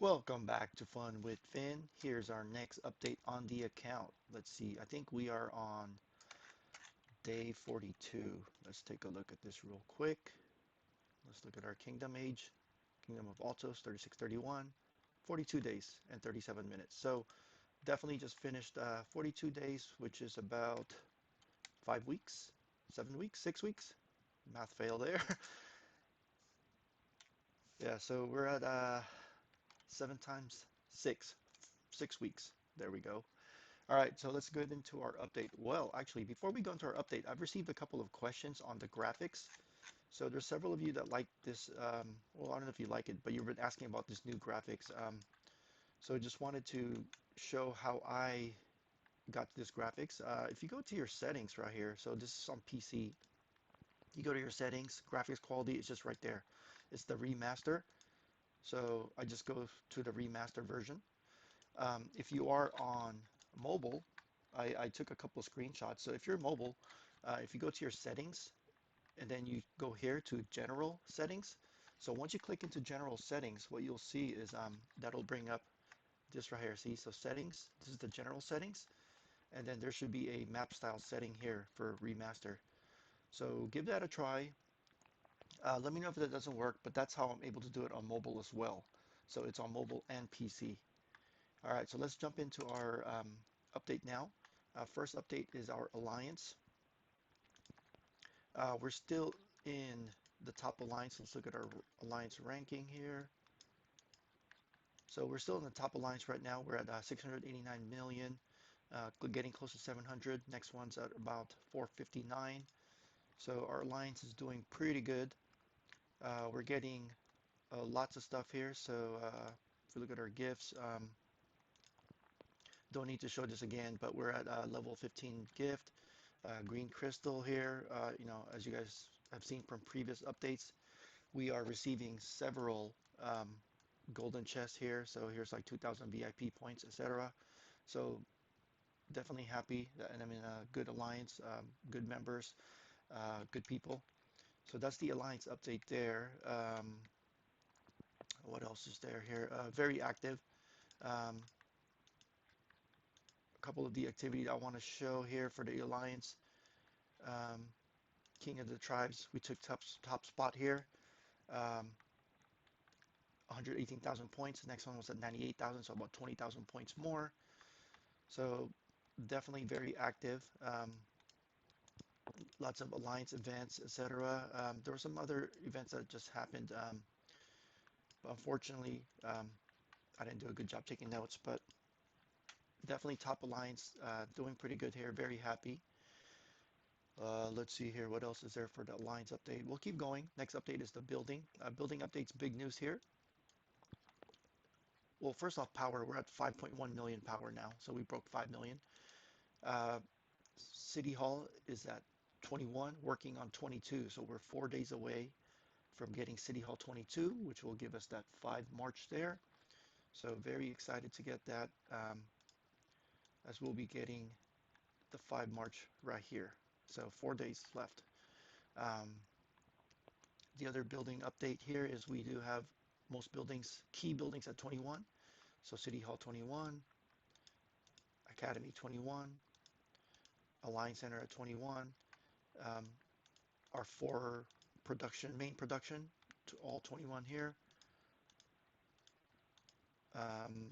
Welcome back to Fun with Finn. Here's our next update on the account. Let's see, I think we are on day 42. Let's take a look at this real quick. Let's look at our Kingdom age. Kingdom of Altos, 3631, 42 days and 37 minutes. So definitely just finished 42 days, which is about 5 weeks, 7 weeks, 6 weeks. Math fail there. Yeah, so we're at 7 times 6, 6 weeks. There we go. All right, so let's get into our update. Well, actually, before we go into our update, I've received a couple of questions on the graphics. So there's several of you that like this. Well, I don't know if you like it, but you've been asking about this new graphics. So I just wanted to show how I got to this graphics. If you go to your settings right here, so this is on PC, you go to your settings, graphics quality is just right there. It's the remaster. So I just go to the remaster version. If you are on mobile, I took a couple of screenshots. So if you're mobile, if you go to your settings and then you go here to general settings. So once you click into general settings, what you'll see is that'll bring up this right here. See, so settings, this is the general settings. And then there should be a map style setting here for remaster. So give that a try. Let me know if that doesn't work, but that's how I'm able to do it on mobile as well. So it's on mobile and PC. All right, so let's jump into our update now. First update is our alliance. We're still in the top alliance. Let's look at our alliance ranking here. So we're still in the top alliance right now. We're at 689 million, getting close to 700. Next one's at about 459. So our alliance is doing pretty good. We're getting lots of stuff here. So if we look at our gifts, don't need to show this again, but we're at level 15 gift. Green crystal here. As you guys have seen from previous updates, we are receiving several golden chests here. So here's like 2,000 VIP points, etc. So definitely happy and I'm in a good alliance, good members, good people. So that's the alliance update there. What else is there here? Very active. Um, a couple of the activity I want to show here for the alliance. Um, King of the Tribes, we took top spot here. 118,000 points. The next one was at 98,000, so about 20,000 points more. So definitely very active. Lots of alliance events, etc. There were some other events that just happened. But unfortunately, I didn't do a good job taking notes, but definitely top alliance, doing pretty good here. Very happy. Let's see here. What else is there for the alliance update? We'll keep going. Next update is the building. Building updates, big news here. Well, first off, power. We're at 5.1 million power now, so we broke 5 million. Uh, City Hall is at 21, working on 22, so we're 4 days away from getting City Hall 22, which will give us that 5 March there. So very excited to get that, as we'll be getting the 5 March right here. So 4 days left. Um, the other building update here is we do have most buildings, key buildings at 21. So City Hall 21, Academy 21, Alliance Center at 21. Um, our four main production, to all 21 here. Um,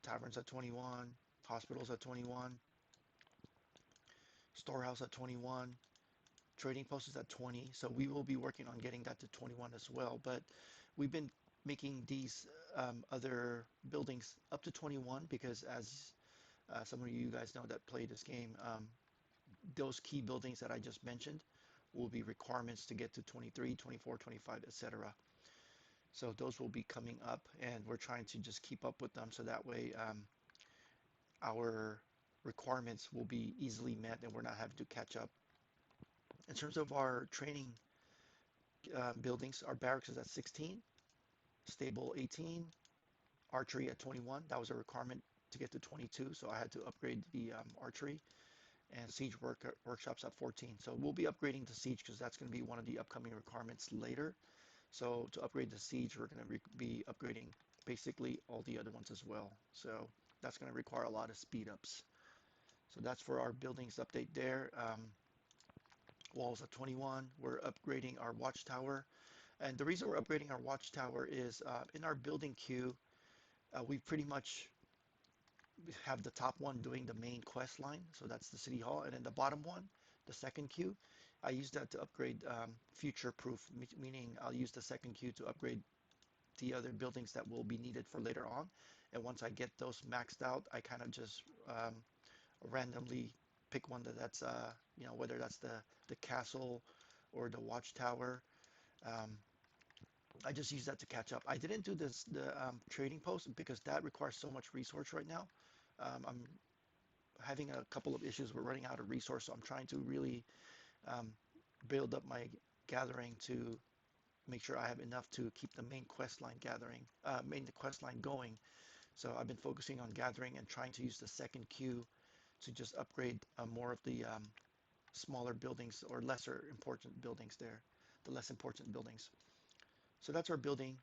Taverns at 21, hospitals at 21, storehouse at 21, trading posts at 20. So we will be working on getting that to 21 as well. But we've been making these other buildings up to 21 because as some of you guys know that play this game, those key buildings that I just mentioned will be requirements to get to 23, 24, 25, etc. So those will be coming up and we're trying to just keep up with them so that way our requirements will be easily met and we're not having to catch up. In terms of our training buildings, our barracks is at 16, stable 18, archery at 21. That was a requirement to get to 22, so I had to upgrade the archery, and siege workshops at 14. So we'll be upgrading the siege because that's going to be one of the upcoming requirements later. So to upgrade the siege, we're going to be upgrading basically all the other ones as well. So that's going to require a lot of speed ups. So that's for our buildings update there. Walls at 21. We're upgrading our watchtower. And the reason we're upgrading our watchtower is in our building queue, we pretty much have the top one doing the main quest line. So that's the city hall. And then the bottom one, the second queue, I use that to upgrade future proof, meaning I'll use the second queue to upgrade the other buildings that will be needed for later on. And once I get those maxed out, I kind of just randomly pick one that's whether that's the castle or the watchtower. Um, I just use that to catch up. I didn't do the trading post because that requires so much resource right now. I'm having a couple of issues. We're running out of resource, so I'm trying to really um, build up my gathering to make sure I have enough to keep the main quest line main quest line going. So I've been focusing on gathering and trying to use the second queue to just upgrade more of the smaller buildings or lesser important buildings there, the less important buildings. So that's our building.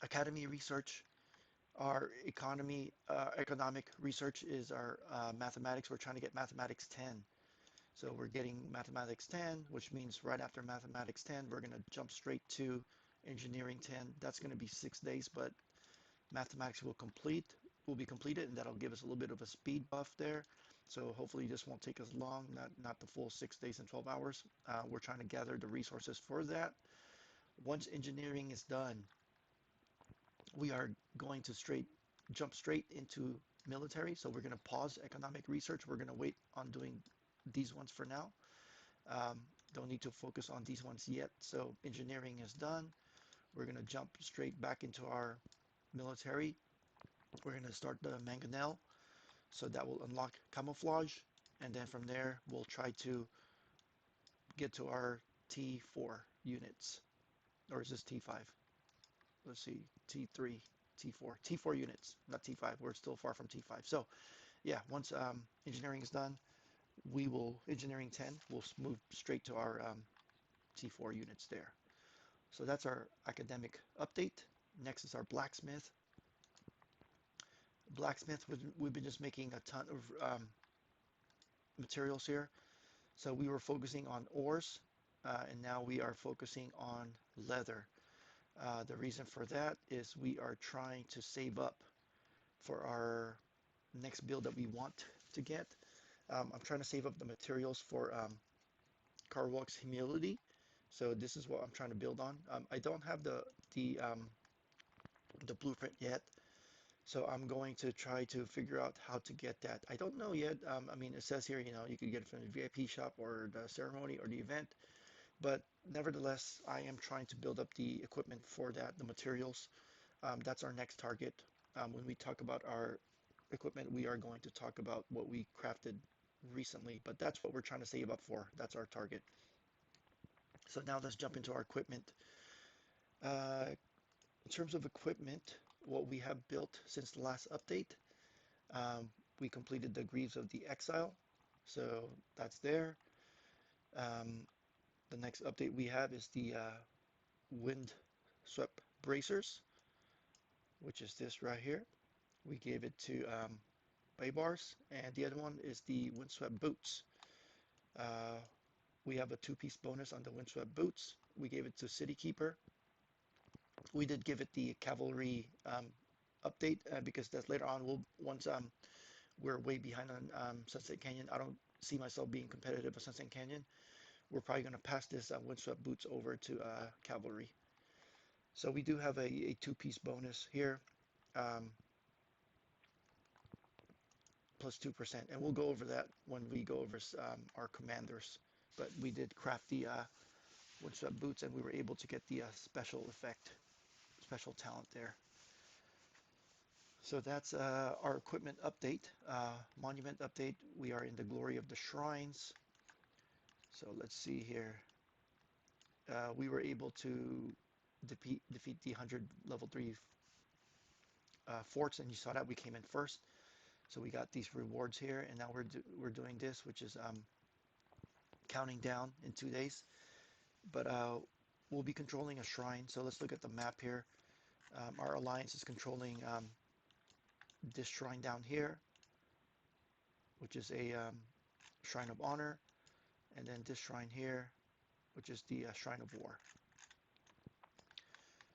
Academy research. Our economic research is our mathematics. We're trying to get mathematics 10. So we're getting mathematics 10, which means right after mathematics 10, we're going to jump straight to engineering 10. That's going to be 6 days, but mathematics will be completed, and that'll give us a little bit of a speed buff there. So hopefully this won't take us long, not the full 6 days and 12 hours. We're trying to gather the resources for that. Once engineering is done, we are going to jump straight into military. So we're going to pause economic research. We're going to wait on doing these ones for now. Um, don't need to focus on these ones yet. So engineering is done. We're going to jump straight back into our military. We're going to start the mangonel. So that will unlock camouflage. And then from there, we'll try to get to our T4 units. Or is this T5? Let's see, T3, T4, T4 units, not T5. We're still far from T5. So yeah, once engineering is done, engineering 10, we'll move straight to our T4 units there. So that's our academic update. Next is our blacksmith. Blacksmith, we've been just making a ton of materials here. So we were focusing on ores, and now we are focusing on leather. The reason for that is we are trying to save up for our next build that we want to get. I'm trying to save up the materials for Carwalk's humility. So this is what I'm trying to build on. I don't have the blueprint yet, so I'm going to try to figure out how to get that. I don't know yet. I mean, it says here, you could get it from the VIP shop or the ceremony or the event, but nevertheless, I am trying to build up the equipment for that, the materials. That's our next target. When we talk about our equipment, we are going to talk about what we crafted recently, but that's what we're trying to save up for. That's our target. So now let's jump into our equipment. In terms of equipment, what we have built since the last update, we completed the Greaves of the Exile. So that's there. Um, the next update we have is the Wind Swept Bracers, which is this right here. We gave it to Baybars, and the other one is the Windswept Boots. Uh, we have a two-piece bonus on the Windswept Boots. We gave it to City Keeper. We did give it the Cavalry update because that's later on. Once we're way behind on Sunset Canyon. I don't see myself being competitive with Sunset Canyon. We're probably going to pass this Windswept Boots over to Cavalry. So we do have a two-piece bonus here. Um, plus 2%, and we'll go over that when we go over our commanders. But we did craft the Windswept Boots, and we were able to get the special effect, special talent there. So that's our equipment update, monument update. We are in the glory of the shrines. So let's see here. We were able to defeat the 100 level 3 forts, and you saw that we came in first. So we got these rewards here, and now we're doing this, which is counting down in 2 days. But we'll be controlling a shrine. So let's look at the map here. Our alliance is controlling this shrine down here, which is a shrine of honor, and then this shrine here, which is the shrine of war.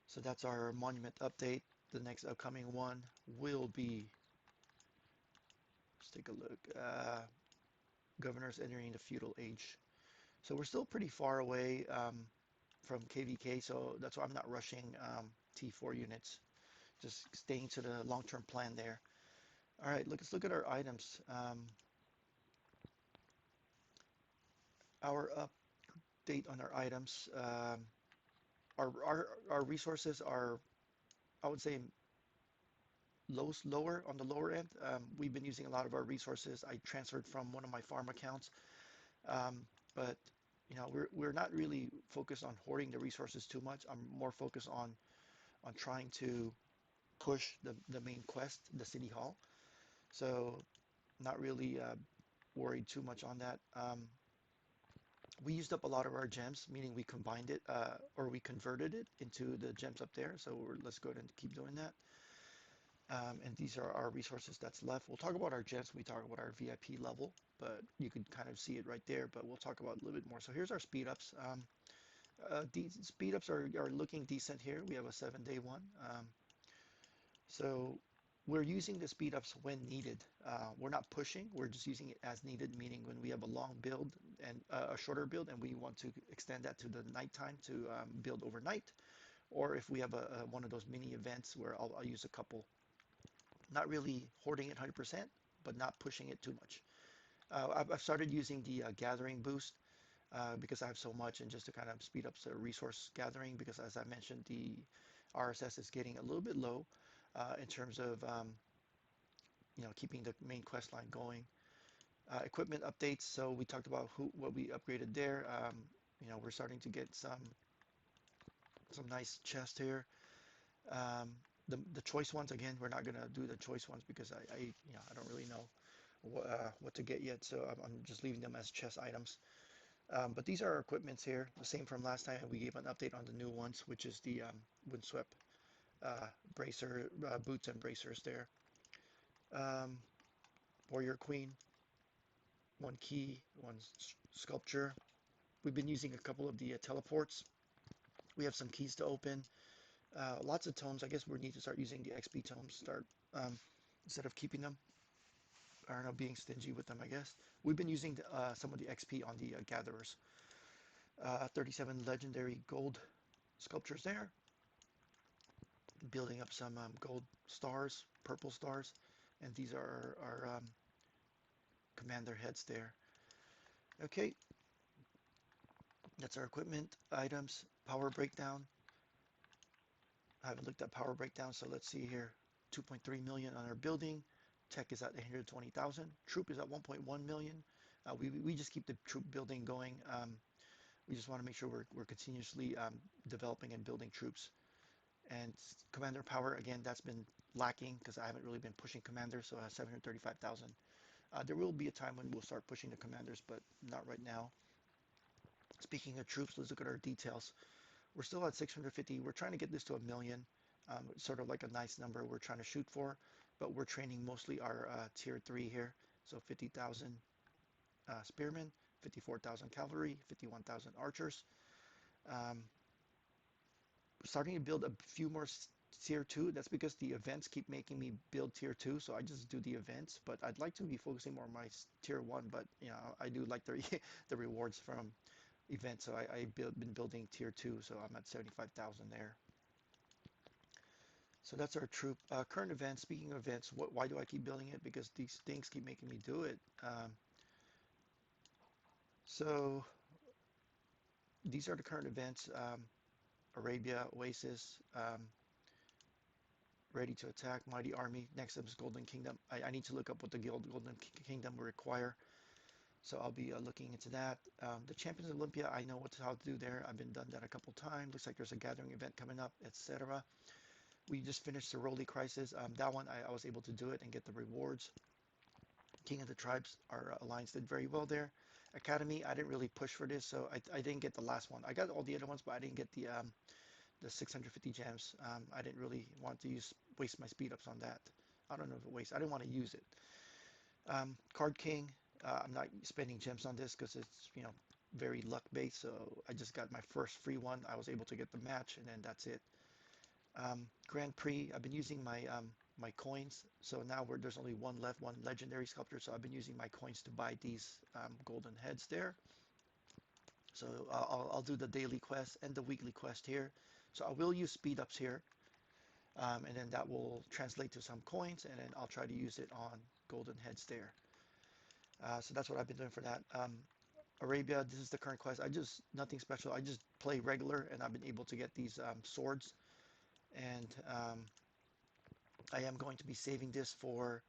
So that's our monument update. The next upcoming one will be, let's take a look, governors entering the feudal age. So we're still pretty far away from KVK, so that's why I'm not rushing T4 units, just staying to the long-term plan there. All right, let's look at our items. Our update on our items. Our resources are, I would say, lower on the lower end. We've been using a lot of our resources. I transferred from one of my farm accounts, but we're not really focused on hoarding the resources too much. I'm more focused on trying to push the main quest, the city hall. So not really worried too much on that. We used up a lot of our gems, meaning we combined it or we converted it into the gems up there. So let's go ahead and keep doing that. And these are our resources that's left. We'll talk about our gems when we talk about our VIP level, but you can kind of see it right there, but we'll talk about it a little bit more. So here's our speed ups. These speed ups are looking decent here. We have a 7-day one. So we're using the speed ups when needed. We're not pushing, we're just using it as needed, meaning when we have a long build and a shorter build and we want to extend that to the nighttime to build overnight, or if we have one of those mini events where I'll use a couple. Not really hoarding it 100%, but not pushing it too much. I've started using the gathering boost because I have so much, and just to kind of speed up the resource gathering, because as I mentioned, the RSS is getting a little bit low in terms of keeping the main quest line going. Equipment updates. So we talked about what we upgraded there. We're starting to get some nice chests here. Um, the choice ones, again, we're not gonna do the choice ones because I don't really know what to get yet, so I'm just leaving them as chest items. But these are our equipments here, the same from last time. We gave an update on the new ones, which is the windswept bracer boots and bracers there. Um, Warrior Queen, one key, one sculpture. We've been using a couple of the teleports. We have some keys to open. Lots of tomes. I guess we need to start using the XP tomes. Um, instead of keeping them. I don't know, being stingy with them, I guess. We've been using some of the XP on the gatherers. 37 legendary gold sculptures there. Building up some gold stars, purple stars, and these are our commander heads there. Okay, that's our equipment items. Power breakdown. I haven't looked at power breakdown, so let's see here. 2.3 million on our building. Tech is at 120,000. Troop is at 1.1 million. We just keep the troop building going. We just want to make sure we're continuously developing and building troops. And commander power, again, that's been lacking because I haven't really been pushing commanders, so 735,000. There will be a time when we'll start pushing the commanders, but not right now. Speaking of troops, let's look at our details. We're still at 650. We're trying to get this to a million. Sort of like a nice number we're trying to shoot for, but we're training mostly our tier 3 here. So 50,000 spearmen, 54,000 cavalry, 51,000 archers. Um, Starting to build a few more tier 2. That's because the events keep making me build tier 2, so I just do the events, but I'd like to be focusing more on my tier 1, but I do like the the rewards from events, so I've been building tier 2, so I'm at 75,000 there. So that's our troop. Current events, speaking of events, why do I keep building it? Because these things keep making me do it. So these are the current events. Arabia, Oasis, ready to attack, Mighty Army. Next up is Golden Kingdom. I need to look up what the Golden Kingdom will require. So I'll be looking into that. The Champions Olympia, I know how to do there. I've been done that a couple times. Looks like there's a gathering event coming up, etc. We just finished the Roly Crisis. That one, I was able to do it and get the rewards. King of the Tribes, our alliance did very well there. Academy, I didn't really push for this, so I didn't get the last one. I got all the other ones, but I didn't get the 650 gems. I didn't really want to waste my speed ups on that. I don't know if it wastes. I didn't want to use it. Card King. I'm not spending gems on this because it's very luck based. So I just got my first free one. I was able to get the match, and then that's it. Grand Prix. I've been using my coins. So now there's only one left, one legendary sculpture. So I've been using my coins to buy these golden heads there. So I'll do the daily quest and the weekly quest here. So I will use speed ups here, and then that will translate to some coins, and then I'll try to use it on golden heads there. So that's what I've been doing for that. Arabia, this is the current quest. Nothing special. I just play regular, and I've been able to get these swords, and I am going to be saving this for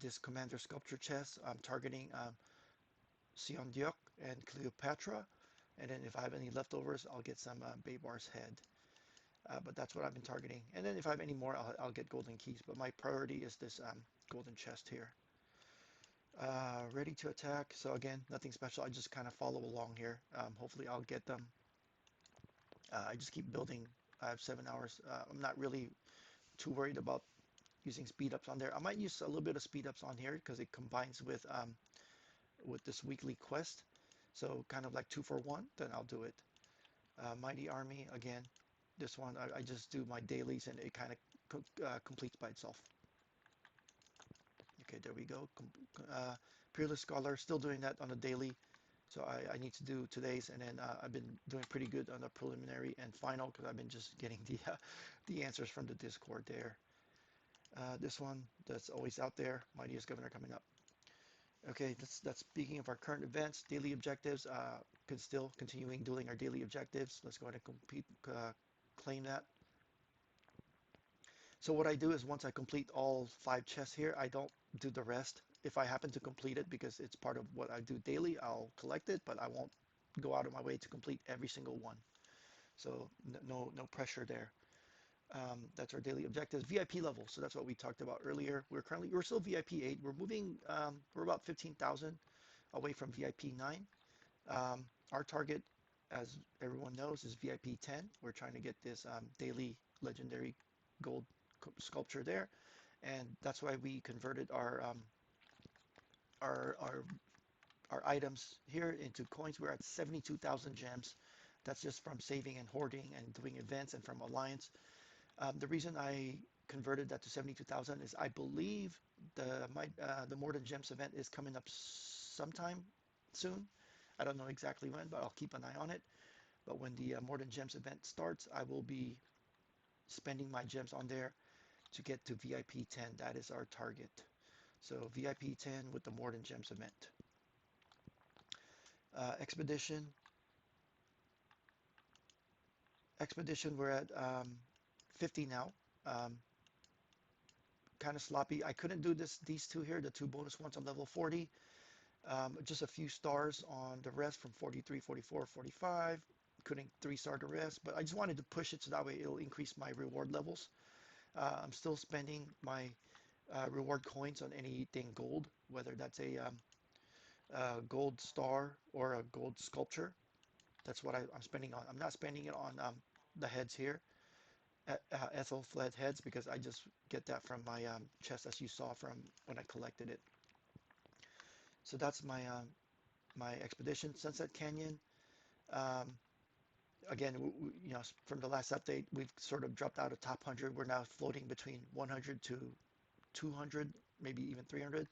this commander sculpture chest. I'm targeting Siondiok and Cleopatra, and then if I have any leftovers, I'll get some Babar's head. But that's what I've been targeting. And then if I have any more, I'll get golden keys. But my priority is this golden chest here. Ready to attack. So again, nothing special. I just kind of follow along here. Hopefully I'll get them. I just keep building. I have 7 hours. I'm not really too worried about using speed ups on there. I might use a little bit of speed ups on here because it combines with this weekly quest. So kind of like 2 for 1, then I'll do it. Mighty Army, again, this one, I just do my dailies and it kind of completes by itself. Okay, there we go. Peerless Scholar, still doing that on a daily. So I need to do today's, and then I've been doing pretty good on the preliminary and final because I've been just getting the answers from the Discord there. This one, that's always out there. Mightiest Governor coming up. Okay, that's speaking of our current events, daily objectives. Still continuing doing our daily objectives. Let's go ahead and claim that. So what I do is once I complete all 5 chests here, I don't do the rest. If I happen to complete it because it's part of what I do daily, I'll collect it, but I won't go out of my way to complete every single one. So no pressure there. That's our daily objectives. VIP level. So that's what we talked about earlier. We're still VIP 8. We're moving. We're about 15,000 away from VIP 9. Our target, as everyone knows, is VIP 10. We're trying to get this daily legendary gold sculpture there, and that's why we converted our our our items here into coins. We're at 72,000 gems. That's just from saving and hoarding and doing events and from Alliance. The reason I converted that to 72,000 is I believe the More Than Gems event is coming up sometime soon. I don't know exactly when, but I'll keep an eye on it. But when the More Than Gems event starts, I will be spending my gems on there to get to VIP 10. That is our target. So VIP 10 with the More Than Gems event. Expedition. Expedition, we're at 50 now. Kind of sloppy. I couldn't do these two here, the 2 bonus ones on level 40. Just a few stars on the rest from 43, 44, 45. Couldn't 3-star the rest, but I just wanted to push it so that way it'll increase my reward levels. I'm still spending my reward coins on anything gold, whether that's a gold star or a gold sculpture. That's what I'm spending on. I'm not spending it on the heads here, Ethel Fled heads, because I just get that from my chest as you saw from when I collected it. So that's my expedition. Sunset Canyon. Um, Again, from the last update, we've sort of dropped out of top 100. We're now floating between 100 to 200, maybe even 300.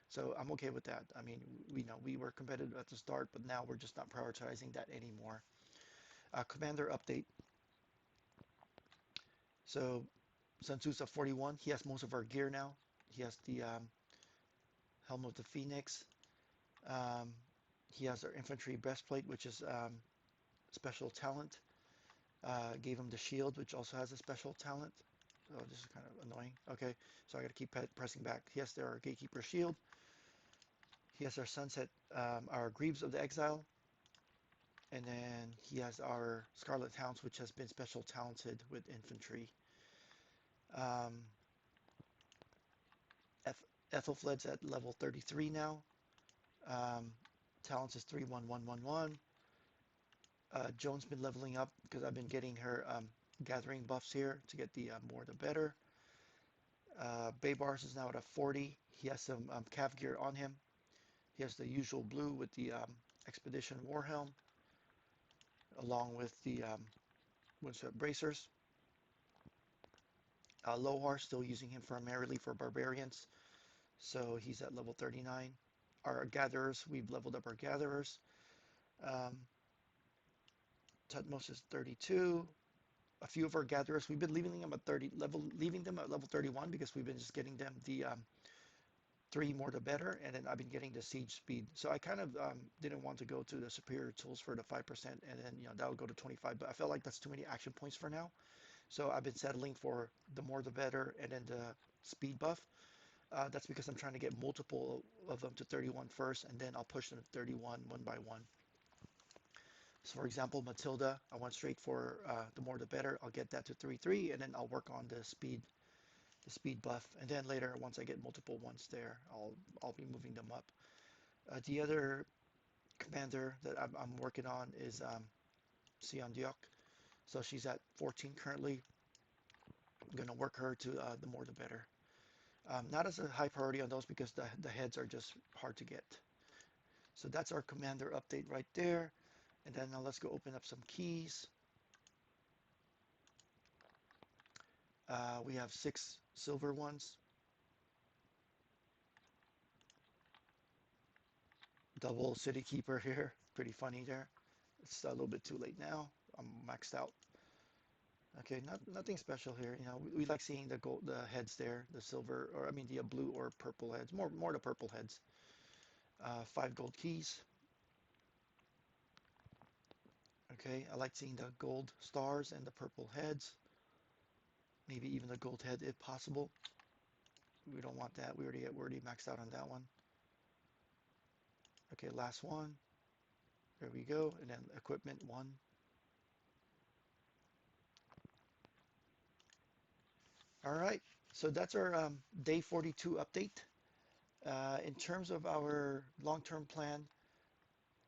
So I'm okay with that. I mean, we know we were competitive at the start, but now we're just not prioritizing that anymore. Commander update. So Sun Tzu's at 41. He has most of our gear now. He has the Helm of the Phoenix. He has our infantry breastplate, which is special talent. Gave him the shield, which also has a special talent. So this is kind of annoying. Okay, so I got to keep pressing back. He has our Gatekeeper shield. He has our Sunset, our Greaves of the Exile. And then he has our Scarlet Hounds, which has been special talented with infantry. Ethelfled's at level 33 now. Talents is 31111. Joan's been leveling up because I've been getting her gathering buffs here to get the more the better. Baybars is now at a 40. He has some cav gear on him. He has the usual blue with the Expedition Warhelm, along with the windsurf bracers. Lohar still using him primarily for barbarians, so he's at level 39. Our gatherers, we've leveled up our gatherers. Um, Tutmos is 32. A few of our gatherers, we've been leaving them at 30 level, leaving them at level 31 because we've been just getting them the 3 more the better, and then I've been getting the siege speed. So I kind of didn't want to go to the superior tools for the 5%, and then that'll go to 25. But I felt like that's too many action points for now. So I've been settling for the more the better, and then the speed buff. That's because I'm trying to get multiple of them to 31 first, and then I'll push them to 31 one by one. So for example, Matilda, I went straight for the more the better. I'll get that to 3-3, and then I'll work on the speed buff, and then later once I get multiple ones there, I'll be moving them up. The other commander that I'm working on is Sion Diok. So she's at 14 currently. I'm gonna work her to the more the better. Not as a high priority on those because the heads are just hard to get. So that's our commander update right there. And then now let's go open up some keys. We have 6 silver ones. Double city keeper here. Pretty funny there. It's a little bit too late now. I'm maxed out. Okay, nothing special here. We like seeing the gold, the heads there, the silver, or I mean the blue or purple heads. More the purple heads. 5 gold keys. Okay, I like seeing the gold stars and the purple heads. Maybe even the gold head if possible. We don't want that. We're already maxed out on that one. Okay, last one. There we go. And then equipment 1. All right. So that's our day 42 update. In terms of our long-term plan,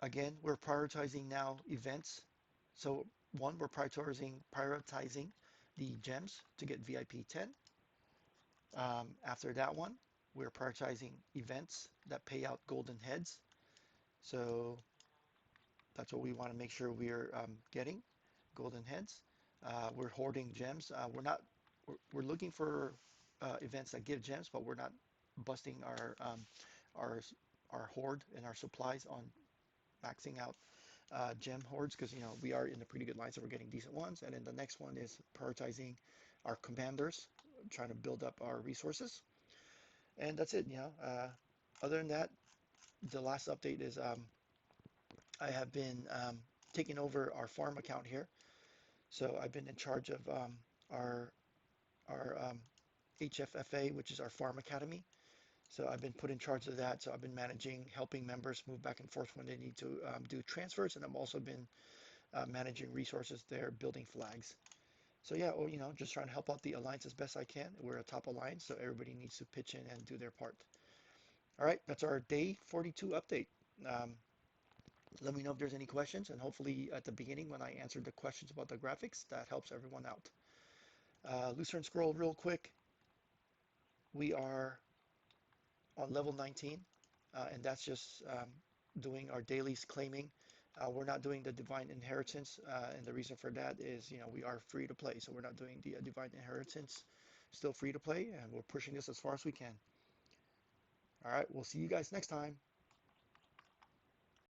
again, we're prioritizing now events. So one, we're prioritizing the gems to get VIP 10. After that one, we're prioritizing events that pay out golden heads. So that's what we want to make sure we're getting, golden heads. We're hoarding gems. We're looking for events that give gems, but we're not busting our our hoard and our supplies on maxing out gem hoards because we are in a pretty good line, so we're getting decent ones. And then the next one is prioritizing our commanders, trying to build up our resources. And that's it. Other than that, the last update is I have been taking over our farm account here. So I've been in charge of our HFFA, which is our farm academy. So I've been put in charge of that. So I've been managing, helping members move back and forth when they need to do transfers, and I've also been managing resources there, building flags. So yeah, just trying to help out the alliance as best I can. We're a top alliance, so everybody needs to pitch in and do their part. All right, that's our day 42 update. Um, Let me know if there's any questions, and hopefully at the beginning when I answered the questions about the graphics, that helps everyone out. Lucerne Scroll real quick. We are on level 19, and that's just doing our dailies claiming. We're not doing the divine inheritance, and the reason for that is, we are free to play, so we're not doing the divine inheritance. Still free to play, and we're pushing this as far as we can. All right, we'll see you guys next time.